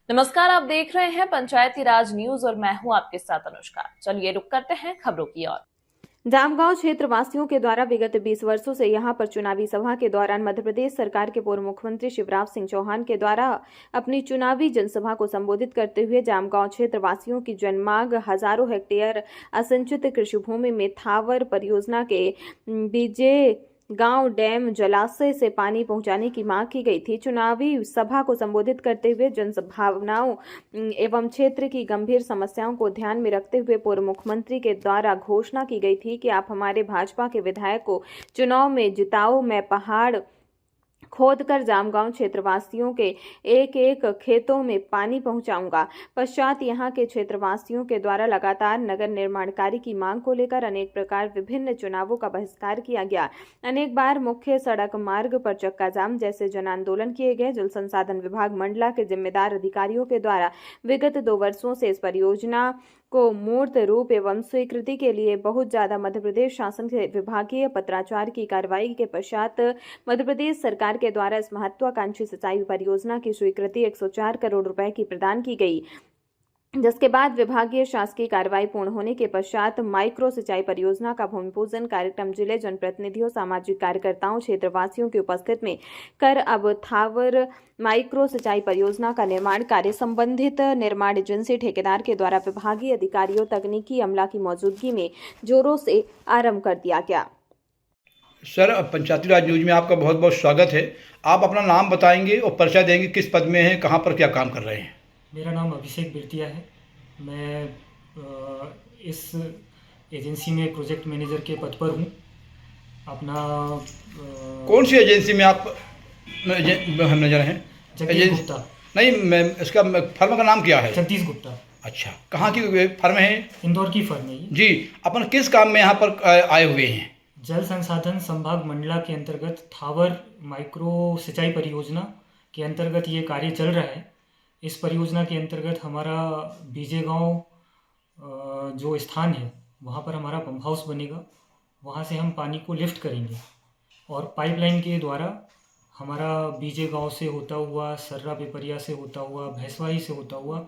नमस्कार, आप देख रहे हैं पंचायती राज न्यूज और मैं हूं आपके साथ अनुष्का। चलिए रुक करते हैं खबरों की ओर। जामगांव क्षेत्र वासियों के द्वारा विगत 20 वर्षों से यहां पर चुनावी सभा के दौरान मध्य प्रदेश सरकार के पूर्व मुख्यमंत्री शिवराज सिंह चौहान के द्वारा अपनी चुनावी जनसभा को संबोधित करते हुए जामगांव क्षेत्र वासियों की जनमांग हजारों हेक्टेयर असिंचित कृषि भूमि में थावर परियोजना के बीजे गांव डैम जलाशय से पानी पहुंचाने की मांग की गई थी। चुनावी सभा को संबोधित करते हुए जनभावनाओं एवं क्षेत्र की गंभीर समस्याओं को ध्यान में रखते हुए पूर्व मुख्यमंत्री के द्वारा घोषणा की गई थी कि आप हमारे भाजपा के विधायक को चुनाव में जिताओ, मैं पहाड़ खोदकर जामगांव क्षेत्रवासियों के एक एक खेतों में पानी पहुंचाऊंगा। पश्चात यहां के क्षेत्रवासियों के द्वारा लगातार नगर निर्माण कार्य की मांग को लेकर अनेक प्रकार विभिन्न चुनावों का बहिष्कार किया गया। अनेक बार मुख्य सड़क मार्ग पर चक्का जाम जैसे जन आंदोलन किए गए। जल संसाधन विभाग मंडला के जिम्मेदार अधिकारियों के द्वारा विगत 2 वर्षों से इस परियोजना को मूर्त रूप एवं स्वीकृति के लिए बहुत ज्यादा मध्य प्रदेश शासन के विभागीय पत्राचार की कार्रवाई के पश्चात मध्य प्रदेश सरकार के द्वारा इस महत्वाकांक्षी सिंचाई परियोजना की स्वीकृति 104 करोड़ रुपए की प्रदान की गई, जिसके बाद विभागीय शासकीय कार्रवाई पूर्ण होने के पश्चात माइक्रो सिंचाई परियोजना का भूमि पूजन कार्यक्रम जिले जनप्रतिनिधियों, सामाजिक कार्यकर्ताओं, क्षेत्रवासियों की उपस्थित में कर अब थावर माइक्रो सिंचाई परियोजना का निर्माण कार्य संबंधित निर्माण एजेंसी ठेकेदार के द्वारा विभागीय अधिकारियों, तकनीकी अमला की मौजूदगी में जोरों से आरंभ कर दिया गया। सर, पंचायती राज न्यूज़ में आपका बहुत बहुत स्वागत है। आप अपना नाम बताएंगे और परिचय देंगे, किस पद में हैं, कहाँ पर क्या काम कर रहे हैं। मेरा नाम अभिषेक बिरतिया है। मैं इस एजेंसी में प्रोजेक्ट मैनेजर के पद पर हूँ। अपना कौन सी एजेंसी में आप मैनेजर हैं? जगदीश गुप्ता। नहीं, मैं इसका फर्म का नाम क्या है? जगदीश गुप्ता। अच्छा, कहाँ की फर्म है? इंदौर की फर्म है ये। जी, अपन किस काम में यहाँ पर आए हुए हैं? जल संसाधन संभाग मंडला के अंतर्गत थावर माइक्रो सिंचाई परियोजना के अंतर्गत ये कार्य चल रहा है। इस परियोजना के अंतर्गत हमारा बीजे गांव जो स्थान है वहाँ पर हमारा पंप हाउस बनेगा। वहाँ से हम पानी को लिफ्ट करेंगे और पाइपलाइन के द्वारा हमारा बीजे गांव से होता हुआ, सर्रा पिपरिया से होता हुआ, भैंसवाही से होता हुआ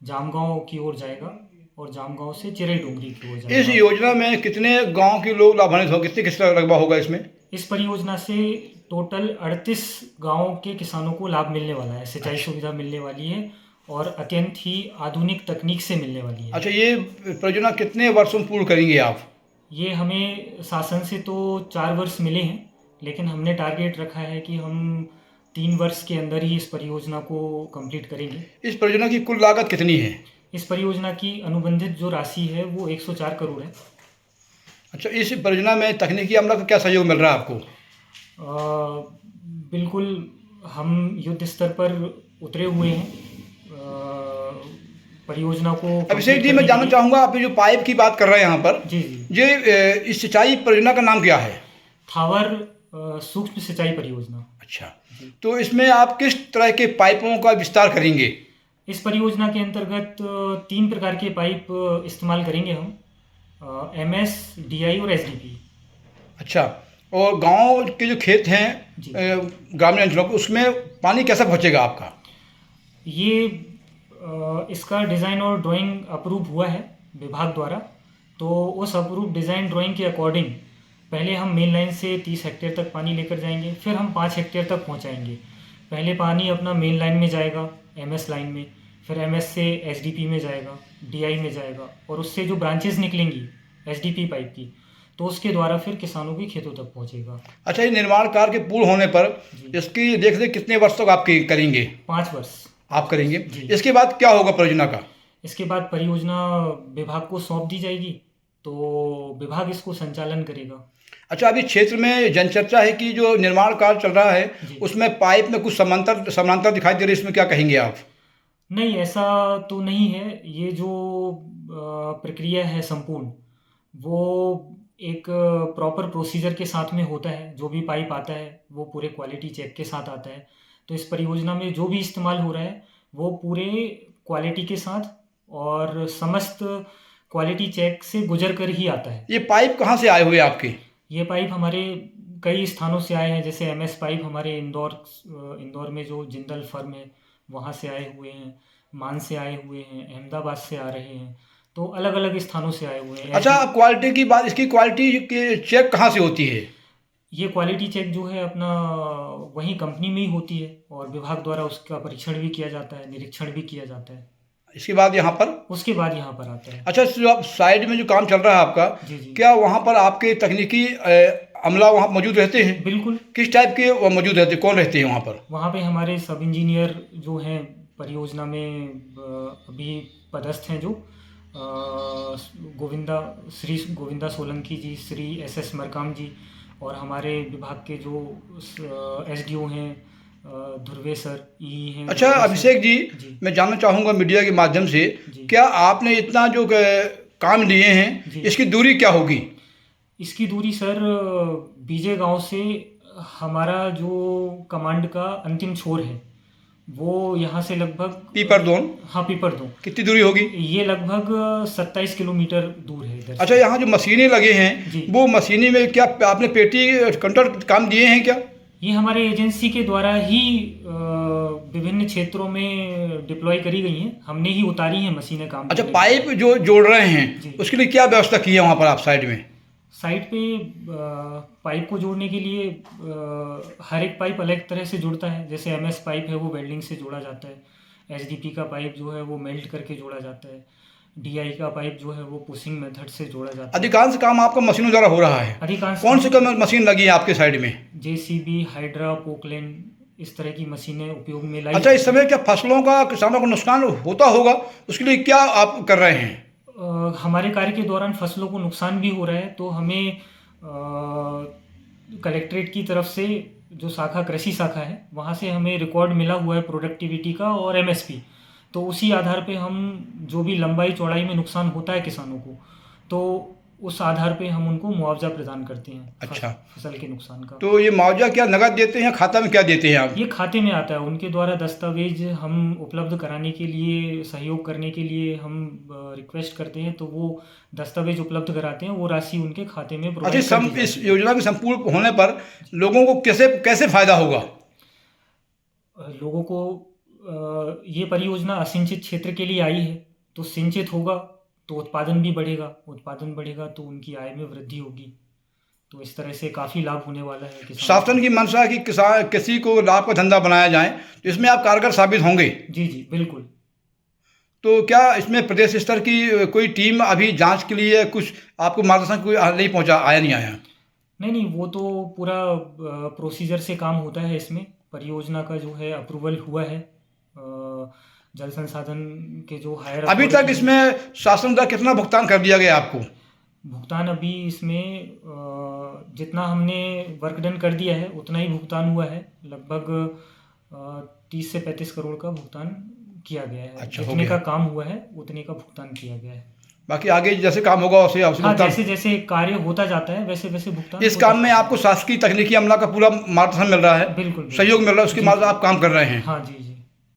जामगांव की ओर जाएगा और जामगांव से चिरई डोंगरी की ओर जाएगा। इस योजना में कितने गांव के लोग लाभान्वित हो, कितने किस रकबा होगा इसमें? इस परियोजना से टोटल 38 गांवों के किसानों को लाभ मिलने वाला है, सिंचाई सुविधा मिलने वाली है और अत्यंत ही आधुनिक तकनीक से मिलने वाली है। अच्छा, ये परियोजना कितने वर्षों में पूर्ण करेंगे आप? ये हमें शासन से तो 4 वर्ष मिले हैं, लेकिन हमने टारगेट रखा है कि हम 3 वर्ष के अंदर ही इस परियोजना को कंप्लीट करेंगे। इस परियोजना की कुल लागत कितनी है? इस परियोजना की अनुबंधित जो राशि है वो 104 करोड़ है। अच्छा, इस परियोजना में तकनीकी अमला का क्या सहयोग मिल रहा है आपको? बिल्कुल, हम युद्ध स्तर पर उतरे हुए हैं परियोजना को। अभिषेक जी, मैं जानना चाहूँगा, आप जो पाइप की बात कर रहे हैं यहाँ पर, जी जी, ये इस सिंचाई परियोजना का नाम क्या है? थावर सूक्ष्म सिंचाई परियोजना। अच्छा, तो इसमें आप किस तरह के पाइपों का विस्तार करेंगे? इस परियोजना के अंतर्गत 3 प्रकार के पाइप इस्तेमाल करेंगे हम, MS, DI और SDP। अच्छा, और गांव के जो खेत हैं ग्रामीण अंचलों के, उसमें पानी कैसा पहुंचेगा आपका? ये इसका डिज़ाइन और ड्राइंग अप्रूव हुआ है विभाग द्वारा। तो उस अप्रूव डिज़ाइन ड्राइंग के अकॉर्डिंग पहले हम मेन लाइन से 30 हेक्टेयर तक पानी लेकर जाएंगे, फिर हम 5 हेक्टेयर तक पहुंचाएंगे। पहले पानी अपना मेन लाइन में जाएगा, MS लाइन में, फिर MS से SDP में जाएगा, DI में जाएगा और उससे जो ब्रांचेस निकलेंगी SDP पाइप की, तो उसके द्वारा फिर किसानों के खेतों तक पहुंचेगा। अच्छा, ये निर्माण कार्य के पूर्ण होने पर इसकी देखरेख कितने वर्ष तक आप करेंगे? 5 वर्ष आप करेंगे। इसके बाद क्या होगा परियोजना का? इसके बाद परियोजना विभाग को सौंप दी जाएगी, तो विभाग इसको संचालन करेगा। अच्छा, अभी क्षेत्र में जनचर्चा है कि जो निर्माण कार्य चल रहा है उसमें पाइप में कुछ समानांतर दिखाई दे रही है, इसमें क्या कहेंगे आप? नहीं, ऐसा तो नहीं है। ये जो प्रक्रिया है संपूर्ण, वो एक प्रॉपर प्रोसीजर के साथ में होता है। जो भी पाइप आता है वो पूरे क्वालिटी चेक के साथ आता है। तो इस परियोजना में जो भी इस्तेमाल हो रहा है वो पूरे क्वालिटी के साथ और समस्त क्वालिटी चेक से गुजर कर ही आता है। ये पाइप कहाँ से आए हुए आपके? ये पाइप हमारे कई स्थानों से आए हैं, जैसे MS पाइप हमारे इंदौर में जो जिंदल फर्म है वहाँ से आए हुए हैं। मान से आए हुए हैं, अहमदाबाद से आ रहे हैं, तो अलग अलग स्थानों से आए हुए हैं। अच्छा, अब क्वालिटी की बात, इसकी क्वालिटी की चेक कहाँ से होती है? ये क्वालिटी चेक जो है अपना वहीं कंपनी में ही होती है और विभाग द्वारा उसका परीक्षण भी किया जाता है, निरीक्षण भी किया जाता है। इसके बाद यहाँ पर उसके बाद यहाँ पर आता है। अच्छा, जो आप साइड में जो काम चल रहा है आपका, जी जी क्या वहाँ पर आपके तकनीकी अमला वहाँ मौजूद रहते हैं? बिल्कुल। किस टाइप के वो मौजूद रहते हैं, कौन रहते हैं वहाँ पर? वहाँ पे हमारे सब इंजीनियर जो हैं परियोजना में अभी पदस्थ हैं, जो श्री गोविंदा सोलंकी जी, श्री SS मरकाम जी, और हमारे विभाग के जो SDO हैं ध्रुवे सर, ई हैं। अच्छा अभिषेक जी, जी। मैं जानना चाहूँगा मीडिया के माध्यम से, जी। क्या आपने इतना जो काम लिए हैं, जी। इसकी दूरी क्या होगी? इसकी दूरी सर बीजे गांव से हमारा जो कमांड का अंतिम छोर है वो यहाँ से लगभग पीपरदोन। हाँ, पीपरदोन। कितनी दूरी होगी? ये लगभग 27 किलोमीटर दूर है इधर से। अच्छा, यहाँ जो मशीनें लगे हैं जी। वो मशीनें में क्या आपने पेटी कंट्रोल काम दिए हैं क्या? ये हमारे एजेंसी के द्वारा ही विभिन्न क्षेत्रों में डिप्लॉय करी गई हैं, हमने ही उतारी हैं मशीनें काम अच्छा, करने के पाइप जो जोड़ रहे जी। हैं उसके लिए क्या व्यवस्था की है वहाँ पर आप साइड में? साइड पे पाइप को जोड़ने के लिए हर एक पाइप अलग तरह से जुड़ता है। जैसे MS पाइप है वो वेल्डिंग से जोड़ा जाता है, SDP का पाइप जो है वो मेल्ट करके जोड़ा जाता है, DI का पाइप जो है वो पुशिंग मेथड से जोड़ा जाता है। अधिकांश काम आपका मशीनों द्वारा हो रहा है? अधिकांश कौन सी मशीन लगी है आपके साइड में? JCB, हाइड्रा, पोकलैंड, इस तरह की मशीनें उपयोग में लाई। अच्छा, इस समय क्या फसलों का, किसानों को नुकसान होता होगा, उसके लिए क्या आप कर रहे हैं? हमारे कार्य के दौरान फसलों को नुकसान भी हो रहा है, तो हमें कलेक्ट्रेट की तरफ से जो शाखा, कृषि शाखा है, वहाँ से हमें रिकॉर्ड मिला हुआ है प्रोडक्टिविटी का और MSP। तो उसी आधार पे हम जो भी लंबाई चौड़ाई में नुकसान होता है किसानों को, तो उस आधार पे हम उनको मुआवजा प्रदान करते हैं। अच्छा। फसल के नुकसान का। तो ये मुआवजा क्या नगद देते हैं, खाता में क्या देते हैं आप? ये खाते में आता है। उनके द्वारा दस्तावेज हम उपलब्ध कराने के लिए, सहयोग करने के लिए हम रिक्वेस्ट करते हैं, तो वो दस्तावेज उपलब्ध कराते हैं, वो राशि उनके खाते में प्रोवाइड कर दी जाती है। इस योजना के संपूर्ण होने पर लोगों को कैसे फायदा होगा? लोगों को ये परियोजना असिंचित क्षेत्र के लिए आई है, तो सिंचित होगा तो उत्पादन भी बढ़ेगा, उत्पादन बढ़ेगा तो उनकी आय में वृद्धि होगी, तो इस तरह से काफ़ी लाभ होने वाला है किसानों शासन की मंशा है कि किसान, किसी को लाभ का धंधा बनाया जाए, तो इसमें आप कारगर साबित होंगे। जी जी बिल्कुल। तो क्या इसमें प्रदेश स्तर की कोई टीम अभी जांच के लिए कुछ आपको मार्गदर्शन कोई नहीं पहुंचा, आया नहीं आया? नहीं, वो तो पूरा प्रोसीजर से काम होता है। इसमें परियोजना का जो है अप्रूवल हुआ है, जल संसाधन के जो हायर अभी तक इसमें शासन द्वारा कितना भुगतान कर दिया गया आपको? भुगतान अभी इसमें जितना हमने वर्क डन कर दिया है उतना ही भुगतान हुआ है। लगभग 30 से 35 करोड़ का भुगतान किया गया है। अच्छा, जितने का काम हुआ है उतने का भुगतान किया गया है। बाकी आगे जैसे काम होगा उसे हाँ, भुगतान। जैसे जैसे कार्य होता जाता है वैसे वैसे भुगतान इस होता काम में जाता है। आपको शासकीय तकनीकी अमला का पूरा मार्गदर्शन मिल रहा है, बिल्कुल सहयोग मिल रहा है, उसकी मार्ग आप काम कर रहे हैं। हाँ जी जी।